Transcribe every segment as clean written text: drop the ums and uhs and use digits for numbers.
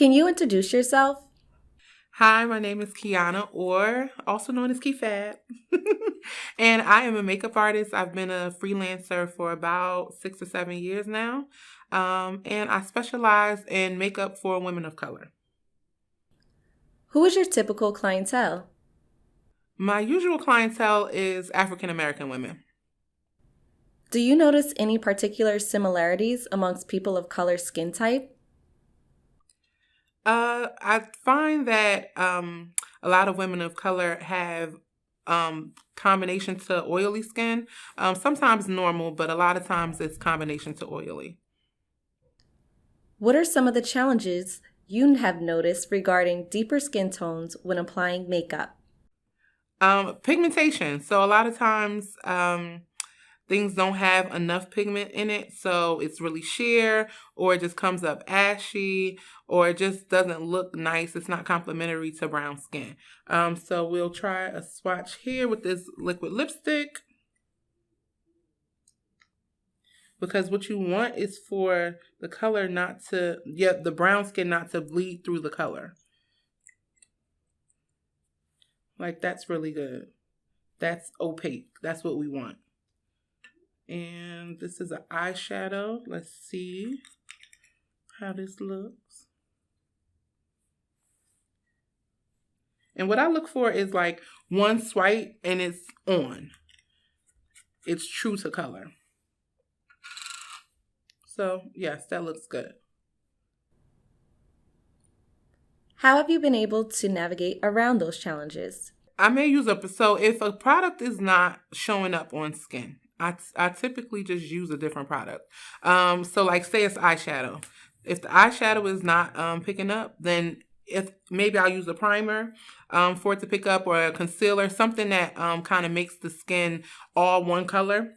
Can you introduce yourself? Hi, my name is Keyonnah Orr, also known as KeyFab. And I am a makeup artist. I've been a freelancer for about 6 or 7 years now. And I specialize in makeup for women of color. Who is your typical clientele? My usual clientele is African American women. Do you notice any particular similarities amongst people of color skin type? I find that a lot of women of color have combination to oily skin. Sometimes normal, but a lot of times it's combination to oily. What are some of the challenges you have noticed regarding deeper skin tones when applying makeup? Pigmentation. So a lot of times, things don't have enough pigment in it, so it's really sheer, or it just comes up ashy, or it just doesn't look nice. It's not complementary to brown skin. So we'll try a swatch here with this liquid lipstick, because what you want is for the color not to, the brown skin not to bleed through the color. Like, that's really good. That's opaque. That's what we want. And this is an eyeshadow. Let's see how this looks. And what I look for is like one swipe and it's on. It's true to color. So yes, that looks good. How have you been able to navigate around those challenges? I may use so if a product is not showing up on skin, I typically just use a different product. So like say it's eyeshadow. If the eyeshadow is not picking up, then if maybe I'll use a primer for it to pick up, or a concealer, something that kind of makes the skin all one color.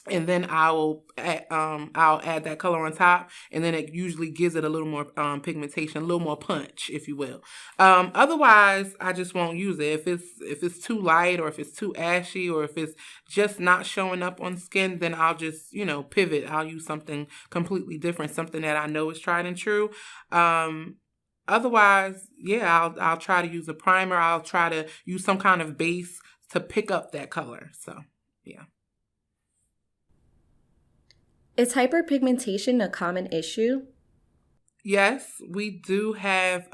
And then I'll add that color on top, and then it usually gives it a little more pigmentation, a little more punch, if you will. Otherwise, I just won't use it. If it's too light, or if it's too ashy, or if it's just not showing up on skin, then I'll just pivot. I'll use something completely different, something that I know is tried and true. Otherwise, yeah, I'll try to use a primer. I'll try to use some kind of base to pick up that color. So yeah. Is hyperpigmentation a common issue? Yes, we do have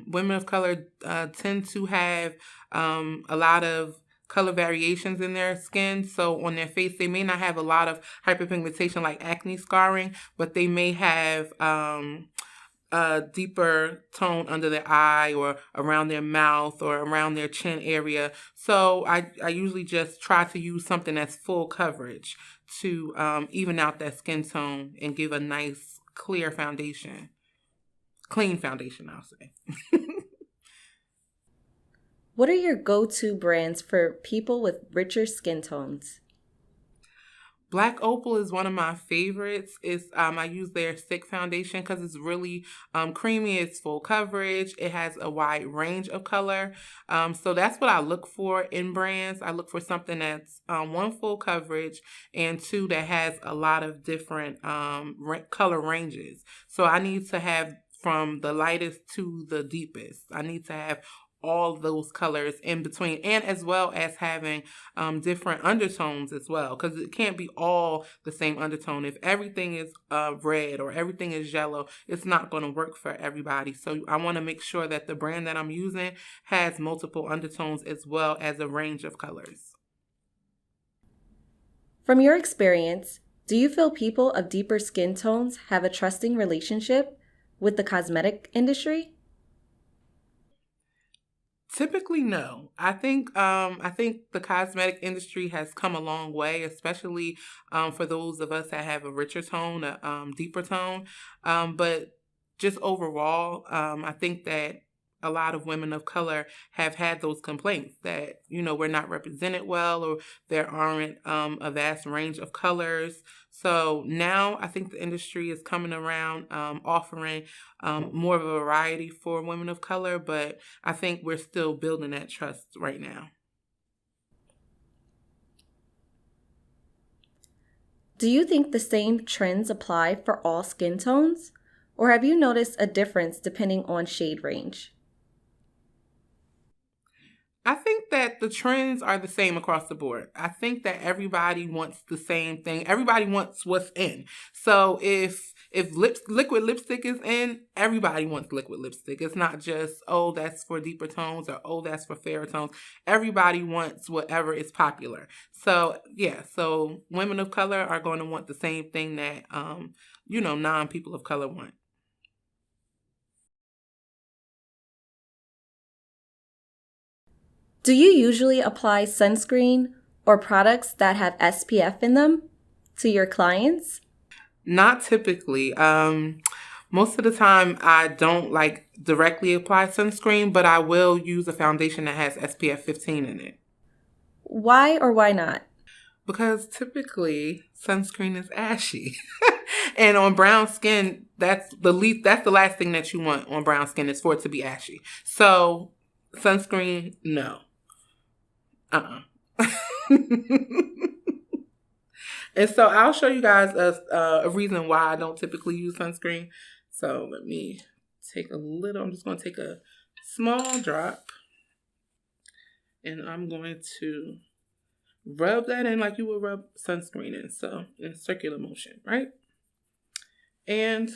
women of color tend to have a lot of color variations in their skin. So on their face, they may not have a lot of hyperpigmentation like acne scarring, but they may have a deeper tone under their eye, or around their mouth, or around their chin area. So I usually just try to use something that's full coverage to even out that skin tone and give a nice clear foundation. Clean foundation, I'll say. What are your go-to brands for people with richer skin tones? Black Opal is one of my favorites. I use their stick foundation because it's really creamy. It's full coverage. It has a wide range of color. So that's what I look for in brands. I look for something that's one, full coverage, and two, that has a lot of different color ranges. So I need to have from the lightest to the deepest. I need to have all those colors in between, and as well as having different undertones as well, because it can't be all the same undertone. If everything is red or everything is yellow, it's not going to work for everybody. So I want to make sure that the brand that I'm using has multiple undertones as well as a range of colors. From your experience, do you feel people of deeper skin tones have a trusting relationship with the cosmetic industry? Typically, no. I think the cosmetic industry has come a long way, especially for those of us that have a richer tone, a deeper tone. But just overall, I think that a lot of women of color have had those complaints that we're not represented well, or there aren't a vast range of colors. So now I think the industry is coming around, offering more of a variety for women of color, but I think we're still building that trust right now. Do you think the same trends apply for all skin tones? Or have you noticed a difference depending on shade range? I think that the trends are the same across the board. I think that everybody wants the same thing. Everybody wants what's in. So if liquid lipstick is in, everybody wants liquid lipstick. It's not just, oh, that's for deeper tones or oh, that's for fairer tones. Everybody wants whatever is popular. So yeah, so women of color are going to want the same thing that non-people of color want. Do you usually apply sunscreen or products that have SPF in them to your clients? Not typically. Most of the time I don't directly apply sunscreen, but I will use a foundation that has SPF 15 in it. Why or why not? Because typically sunscreen is ashy. And on brown skin, that's the last thing that you want on brown skin is for it to be ashy. So sunscreen, no. And so I'll show you guys a reason why I don't typically use sunscreen. So let me take I'm just going to take a small drop and I'm going to rub that in like you would rub sunscreen in. So in circular motion, right? And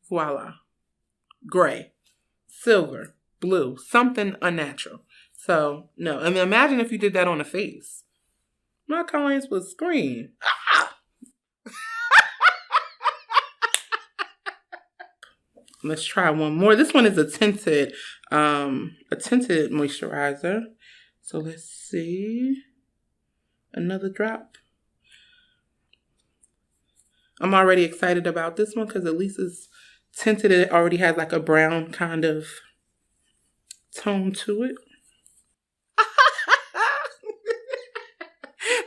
voila. Gray, silver, blue, something unnatural. So no, I mean, imagine if you did that on a face. My clients would scream. Ah! Let's try one more. This one is a tinted moisturizer. So let's see. Another drop. I'm already excited about this one because at least it's tinted. It already has like a brown kind of tone to it.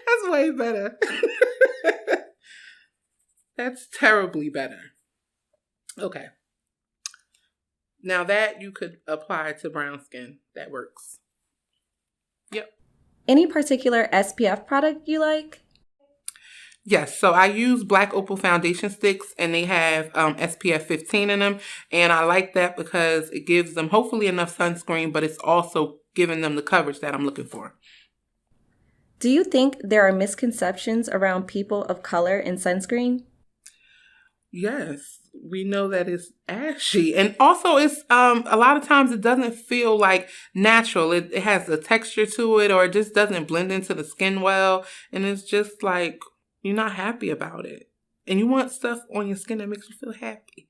That's way better. That's terribly better. Okay. Now that you could apply to brown skin, that works. Yep. Any particular SPF product you like? Yes, so I use Black Opal foundation sticks and they have SPF 15 in them. And I like that because it gives them hopefully enough sunscreen, but it's also giving them the coverage that I'm looking for. Do you think there are misconceptions around people of color in sunscreen? Yes, we know that it's ashy. And also it's a lot of times it doesn't feel like natural. It has a texture to it or it just doesn't blend into the skin well. And it's just like you're not happy about it. And you want stuff on your skin that makes you feel happy.